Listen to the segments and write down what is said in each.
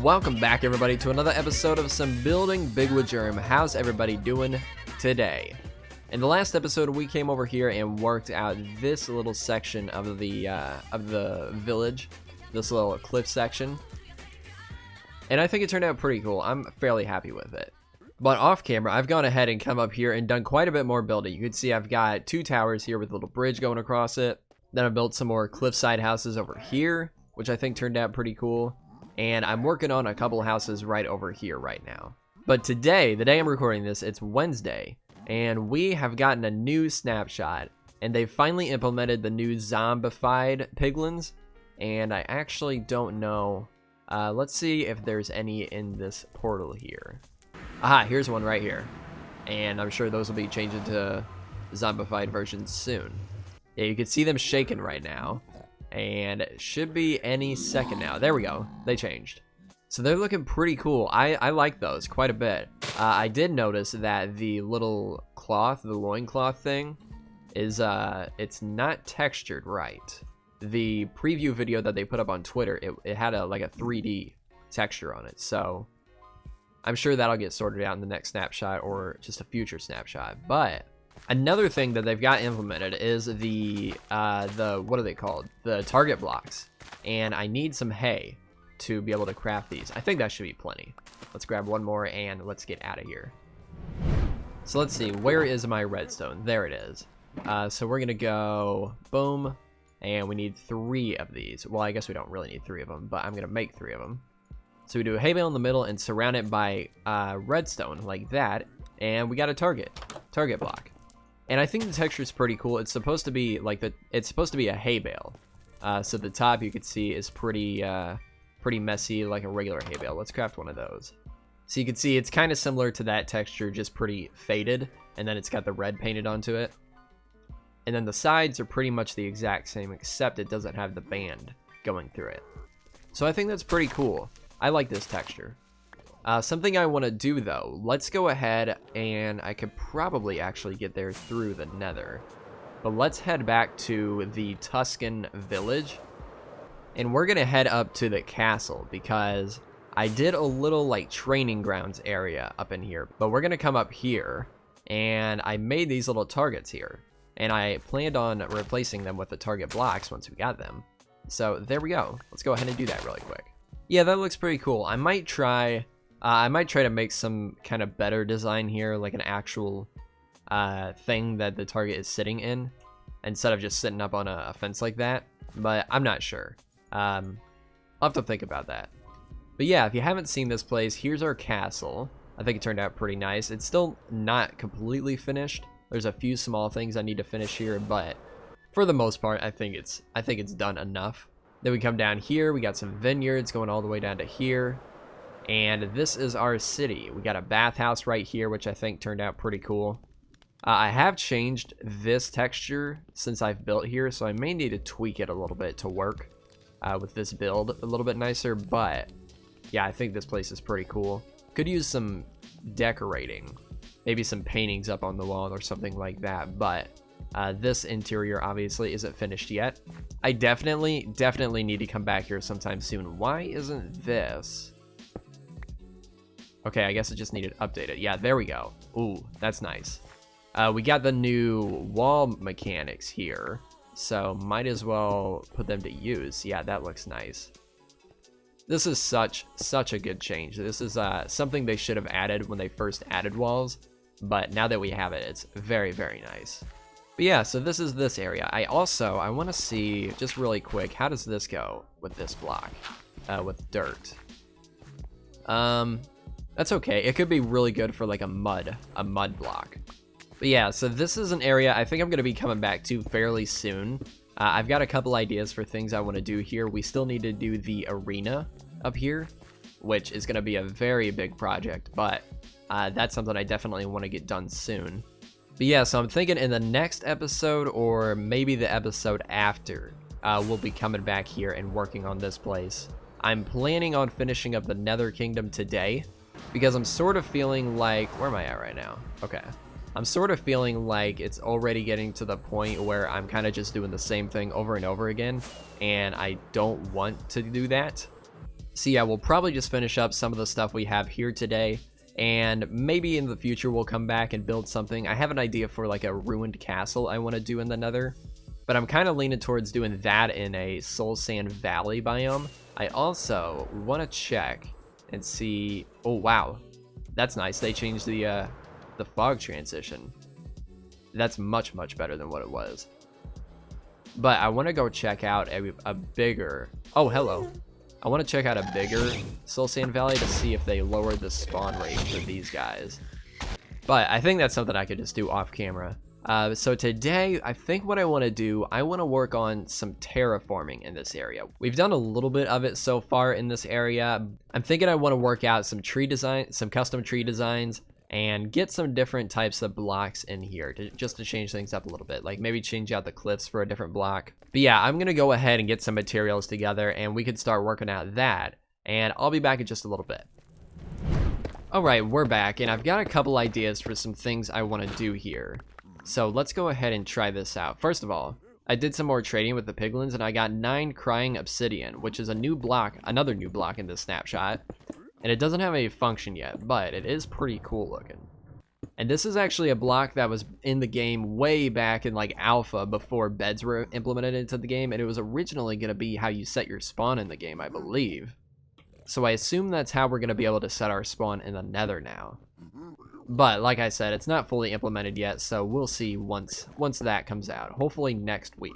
Welcome back, everybody, to another episode of Some Building Big with Jerm. How's everybody doing today? In the last episode, we came over here and worked out this little section of the village, this little cliff section, and I think it turned out pretty cool. I'm fairly happy with it. But off camera, I've gone ahead and come up here and done quite a bit more building. You can see I've got two towers here with a little bridge going across it. Then I built some more cliffside houses over here, which I think turned out pretty cool. And I'm working on a couple houses right over here right now. But today, the day I'm recording this, it's Wednesday, and we have gotten a new snapshot, and they've finally implemented the new zombified piglins, and I actually don't know. Let's see if there's any in this portal here. Aha, here's one right here, and I'm sure those will be changed into zombified versions soon. Yeah, you can see them shaking right now. And it should be any second now. There we go. They changed. So they're looking pretty cool. I like those quite a bit. I did notice that the little cloth, the loincloth thing, is it's not textured right. The preview video that they put up on Twitter, it had like a 3D texture on it. So I'm sure that'll get sorted out in the next snapshot or just a future snapshot. But another thing that they've got implemented is the what are they called? The target blocks. And I need some hay to be able to craft these. I think that should be plenty. Let's grab one more and let's get out of here. So let's see, where is my redstone? There it is. So we're gonna go boom, and we need 3 of these. Well, I guess we don't really need 3 of them, but I'm gonna make 3 of them. So we do a hay bale in the middle and surround it by redstone like that, and we got a target block. And I think the texture is pretty cool. It's supposed to be like it's supposed to be a hay bale. So the top you can see is pretty messy, like a regular hay bale. Let's craft one of those. So you can see it's kind of similar to that texture, just pretty faded, and then it's got the red painted onto it. And then the sides are pretty much the exact same, except it doesn't have the band going through it. So I think that's pretty cool. I like this texture. Something I want to do though, let's go ahead, and I could probably actually get there through the Nether. But let's head back to the Tuscan village, and we're going to head up to the castle because I did a little like training grounds area up in here. But we're going to come up here, and I made these little targets here, and I planned on replacing them with the target blocks once we got them. So there we go. Let's go ahead and do that really quick. Yeah, that looks pretty cool. I might try to make some kind of better design here, like an actual thing that the target is sitting in, instead of just sitting up on a fence like that. But I'm not sure. I'll have to think about that. But yeah, if you haven't seen this place, here's our castle. I think it turned out pretty nice. It's still not completely finished. There's a few small things I need to finish here, but for the most part, I think it's done enough. Then we come down here. We got some vineyards going all the way down to here. And this is our city. We got a bathhouse right here, which I think turned out pretty cool. I have changed this texture since I've built here, so I may need to tweak it a little bit to work with this build a little bit nicer. But yeah, I think this place is pretty cool. Could use some decorating, maybe some paintings up on the wall or something like that. But this interior obviously isn't finished yet. I definitely need to come back here sometime soon. Why isn't this? Okay, I guess it just needed updated. Yeah, there we go. Ooh, that's nice. We got the new wall mechanics here, so might as well put them to use. Yeah, that looks nice. This is such a good change. This is something they should have added when they first added walls, but now that we have it, it's very, very nice. But yeah, so this is this area. I want to see, just really quick, how does this go with this block, with dirt? That's okay. It could be really good for like a mud block. But yeah, so this is an area I think I'm going to be coming back to fairly soon. I've got a couple ideas for things I want to do here. We still need to do the arena up here, which is going to be a very big project, but that's something I definitely want to get done soon. But yeah, so I'm thinking in the next episode, or maybe the episode after, we'll be coming back here and working on this place. I'm planning on finishing up the Nether Kingdom today, because I'm sort of feeling like, where am I at right now? Okay. I'm sort of feeling like it's already getting to the point where I'm kind of just doing the same thing over and over again, and I don't want to do that. So yeah, we'll probably just finish up some of the stuff we have here today, and maybe in the future we'll come back and build something. I have an idea for like a ruined castle I want to do in the Nether, but I'm kind of leaning towards doing that in a Soul Sand Valley biome. I also want to check and see. Oh wow, that's nice. They changed the fog transition. That's much better than what it was. But I want to go check out a bigger. Oh hello. I want to check out a bigger Soul Sand Valley to see if they lowered the spawn rate for these guys. But I think that's something I could just do off camera. So today, I think what I want to do, I want to work on some terraforming in this area. We've done a little bit of it so far in this area. I'm thinking I want to work out some tree design, some custom tree designs, and get some different types of blocks in here just to change things up a little bit. Like maybe change out the cliffs for a different block. But yeah, I'm going to go ahead and get some materials together and we can start working out that. And I'll be back in just a little bit. Alright, we're back and I've got a couple ideas for some things I want to do here. So let's go ahead and try this out. First of all, I did some more trading with the piglins and I got 9 crying obsidian, which is a new block, another new block in this snapshot. And it doesn't have a function yet, but it is pretty cool looking. And this is actually a block that was in the game way back in like alpha before beds were implemented into the game. And it was originally going to be how you set your spawn in the game, I believe. So I assume that's how we're going to be able to set our spawn in the Nether now. But like I said, it's not fully implemented yet, so we'll see once that comes out. Hopefully next week.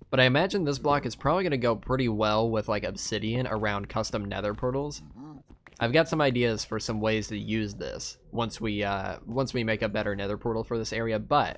But I imagine this block is probably going to go pretty well with like obsidian around custom Nether portals. I've got some ideas for some ways to use this once we make a better Nether portal for this area, but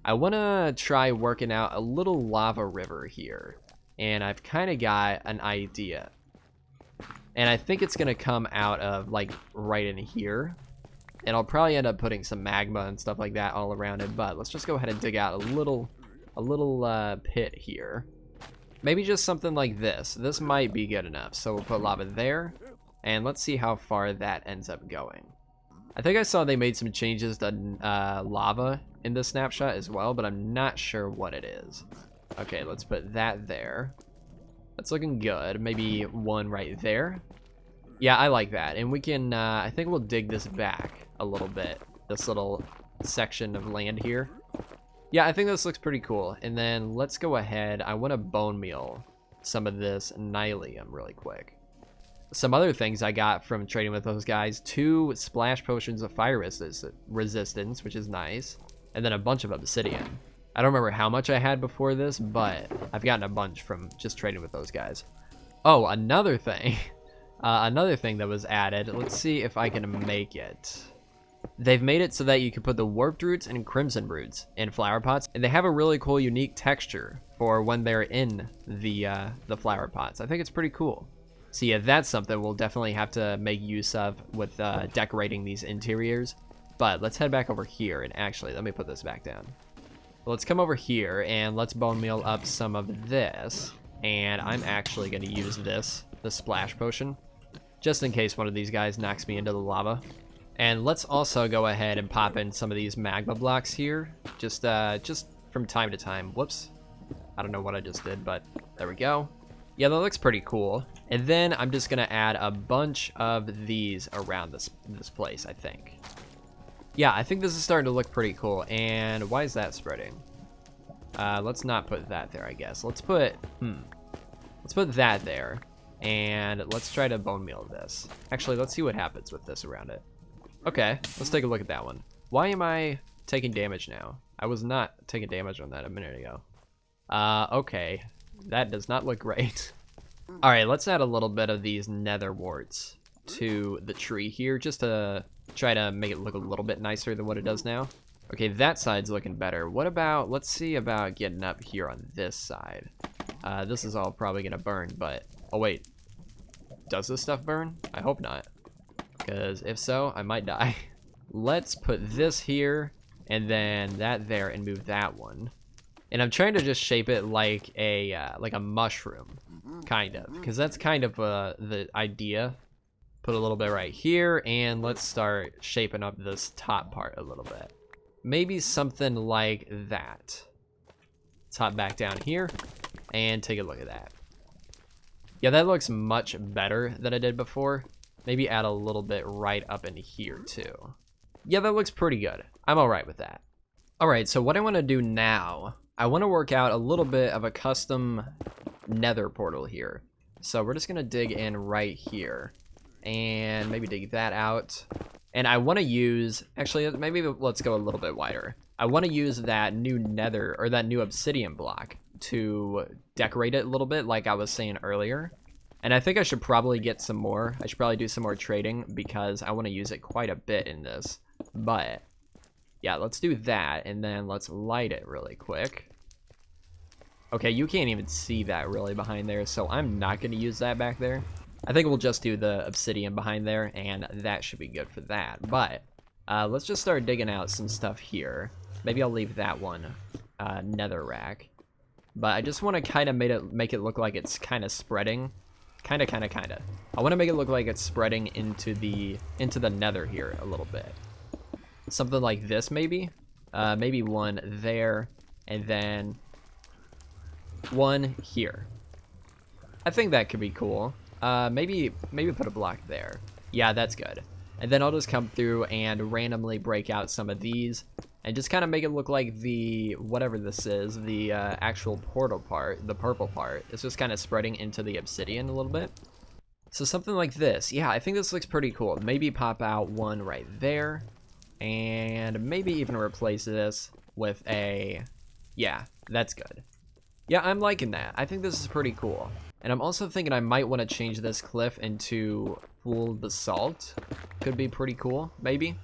I want to try working out a little lava river here, and I've kind of got an idea, and I think it's gonna come out of like right in here, and I'll probably end up putting some magma and stuff like that all around it. But let's just go ahead and dig out a little pit here, maybe just something like this. This might be good enough, so we'll put lava there. And let's see how far that ends up going. I think I saw they made some changes to lava in this snapshot as well, but I'm not sure what it is. Okay, let's put that there. That's looking good. Maybe one right there. Yeah, I like that. And we can, I think we'll dig this back a little bit. This little section of land here. Yeah, I think this looks pretty cool. And then let's go ahead. I want to bone meal some of this nylium really quick. Some other things I got from trading with those guys: 2 splash potions of fire resistance, which is nice, and then a bunch of obsidian. I don't remember how much I had before this, but I've gotten a bunch from just trading with those guys. Oh, another thing. Another thing that was added. Let's see if I can make it. They've made it so that you can put the warped roots and crimson roots in flower pots, and they have a really cool, unique texture for when they're in the flower pots. I think it's pretty cool. So yeah, that's something we'll definitely have to make use of with decorating these interiors. But let's head back over here, and actually, let me put this back down. Let's come over here, and let's bone meal up some of this. And I'm actually going to use the splash potion, just in case one of these guys knocks me into the lava. And let's also go ahead and pop in some of these magma blocks here, just from time to time. Whoops, I don't know what I just did, but there we go. Yeah, that looks pretty cool. And then I'm just gonna add a bunch of these around this place, I think. Yeah, I think this is starting to look pretty cool. And why is that spreading? Let's not put that there, I guess. Let's put that there. And let's try to bone meal this. Actually, let's see what happens with this around it. Okay, let's take a look at that one. Why am I taking damage now? I was not taking damage on that a minute ago. Okay. That does not look great. Alright, let's add a little bit of these nether warts to the tree here, just to try to make it look a little bit nicer than what it does now. Okay, that side's looking better. What about, let's see about getting up here on this side. This is all probably gonna burn, but, oh wait. Does this stuff burn? I hope not, because if so, I might die. Let's put this here, and then that there, and move that one. And I'm trying to just shape it like a mushroom, kind of, because that's kind of the idea. Put a little bit right here, and let's start shaping up this top part a little bit. Maybe something like that. Let's hop back down here and take a look at that. Yeah, that looks much better than it did before. Maybe add a little bit right up in here too. Yeah, that looks pretty good. I'm all right with that. All right, so what I want to do now, I want to work out a little bit of a custom Nether portal here. So we're just going to dig in right here and maybe dig that out. And I want to use, actually, maybe let's go a little bit wider. I want to use that new Nether, or that new obsidian block to decorate it a little bit like I was saying earlier. And I think I should probably get some more. I should probably do some more trading because I want to use it quite a bit in this. But yeah, let's do that, and then let's light it really quick. Okay, you can't even see that really behind there, so I'm not going to use that back there. I think we'll just do the obsidian behind there, and that should be good for that. But let's just start digging out some stuff here. Maybe I'll leave that one nether rack. But I just want to kind of make it look like it's kind of spreading. Kind of. I want to make it look like it's spreading into the nether here a little bit. Something like this, maybe. Maybe one there, and then one here. I think that could be cool. Maybe put a block there. Yeah, that's good. And then I'll just come through and randomly break out some of these and just kind of make it look like the, whatever this is, the actual portal part, the purple part, it's just kind of spreading into the obsidian a little bit. So something like this. Yeah, I think this looks pretty cool. Maybe pop out one right there, and maybe even replace this with a, yeah, that's good. Yeah, I'm liking that. I think this is pretty cool. And I'm also thinking I might want to change this cliff into full basalt. Could be pretty cool, maybe.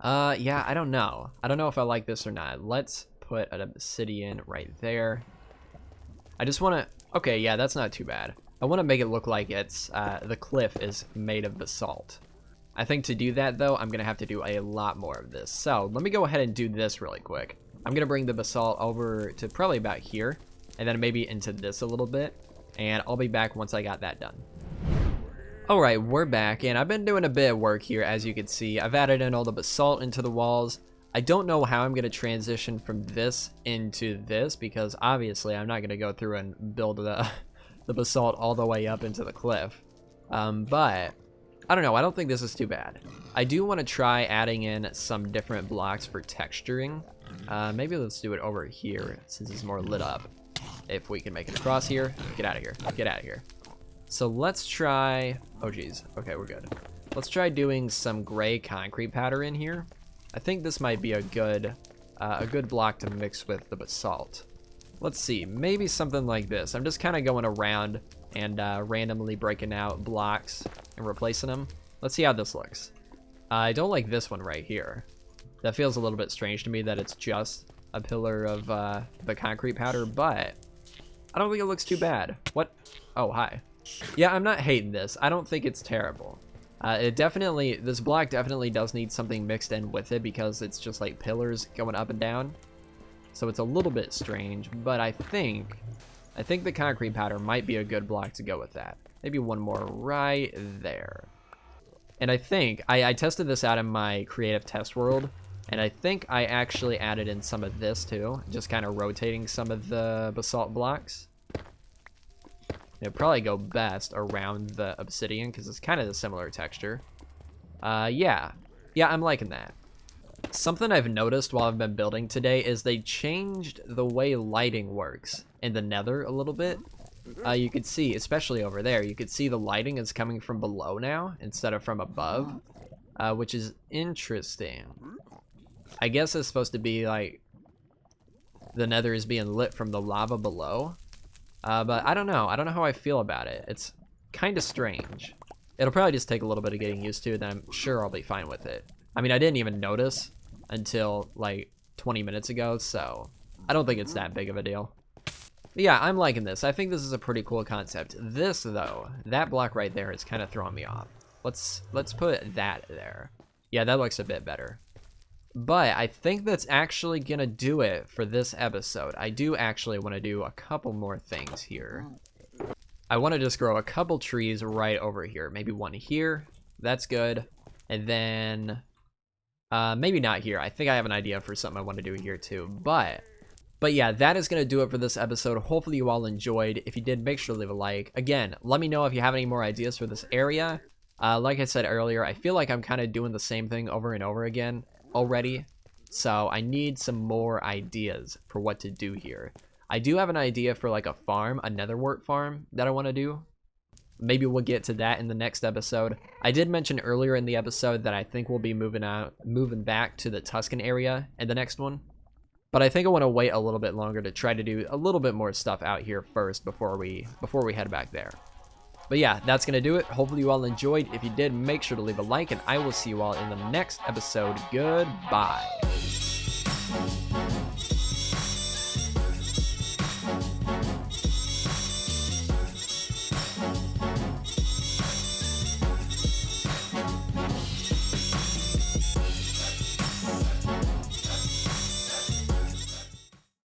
Yeah, I don't know. I don't know if I like this or not. Let's put an obsidian right there. I just want to, okay, yeah, that's not too bad. I want to make it look like it's, the cliff is made of basalt. I think to do that, though, I'm going to have to do a lot more of this. So let me go ahead and do this really quick. I'm going to bring the basalt over to probably about here, and then maybe into this a little bit. And I'll be back once I got that done. Alright, we're back, and I've been doing a bit of work here, as you can see. I've added in all the basalt into the walls. I don't know how I'm going to transition from this into this, because obviously I'm not going to go through and build the basalt all the way up into the cliff. But I don't know, I don't think this is too bad. I do want to try adding in some different blocks for texturing. Maybe let's do it over here, since it's more lit up. If we can make it across here. Get out of here. Get out of here. So let's try, oh geez, okay, we're good. Let's try doing some gray concrete powder in here. I think this might be a good block to mix with the basalt. Let's see, maybe something like this. I'm just kind of going around and randomly breaking out blocks and replacing them. Let's see how this looks. I don't like this one right here. That feels a little bit strange to me that it's just a pillar of the concrete powder, but I don't think it looks too bad. What? Oh, hi. Yeah, I'm not hating this. I don't think it's terrible. This block definitely does need something mixed in with it because it's just like pillars going up and down. So it's a little bit strange, but I think the concrete powder might be a good block to go with that. Maybe one more right there. And I think, I tested this out in my creative test world, and I think I actually added in some of this too, just kind of rotating some of the basalt blocks. It'll probably go best around the obsidian because it's kind of a similar texture. Yeah, I'm liking that. Something I've noticed while I've been building today is they changed the way lighting works in the nether a little bit. You could see, especially over there, you could see the lighting is coming from below now instead of from above, which is interesting. I guess it's supposed to be like the nether is being lit from the lava below. But I don't know. I don't know how I feel about it. It's kind of strange. It'll probably just take a little bit of getting used to, then I'm sure I'll be fine with it. I mean, I didn't even notice until like 20 minutes ago, so I don't think it's that big of a deal. But yeah, I'm liking this. I think this is a pretty cool concept. This, though, that block right there is kind of throwing me off. Let's put that there. Yeah, that looks a bit better. But I think that's actually gonna do it for this episode. I do actually want to do a couple more things here. I want to just grow a couple trees right over here. Maybe one here. That's good. And then maybe not here. I think I have an idea for something I want to do here too. But But yeah, that is going to do it for this episode. Hopefully you all enjoyed. If you did, make sure to leave a like. Again, let me know if you have any more ideas for this area. Like I said earlier, I feel like I'm kind of doing the same thing over and over again already. So I need some more ideas for what to do here. I do have an idea for like a farm, a netherwort farm that I want to do. Maybe we'll get to that in the next episode. I did mention earlier in the episode that I think we'll be moving back to the Tuscan area in the next one. But I think I want to wait a little bit longer to try to do a little bit more stuff out here first before we head back there. But yeah, that's going to do it. Hopefully you all enjoyed. If you did, make sure to leave a like, and I will see you all in the next episode. Goodbye.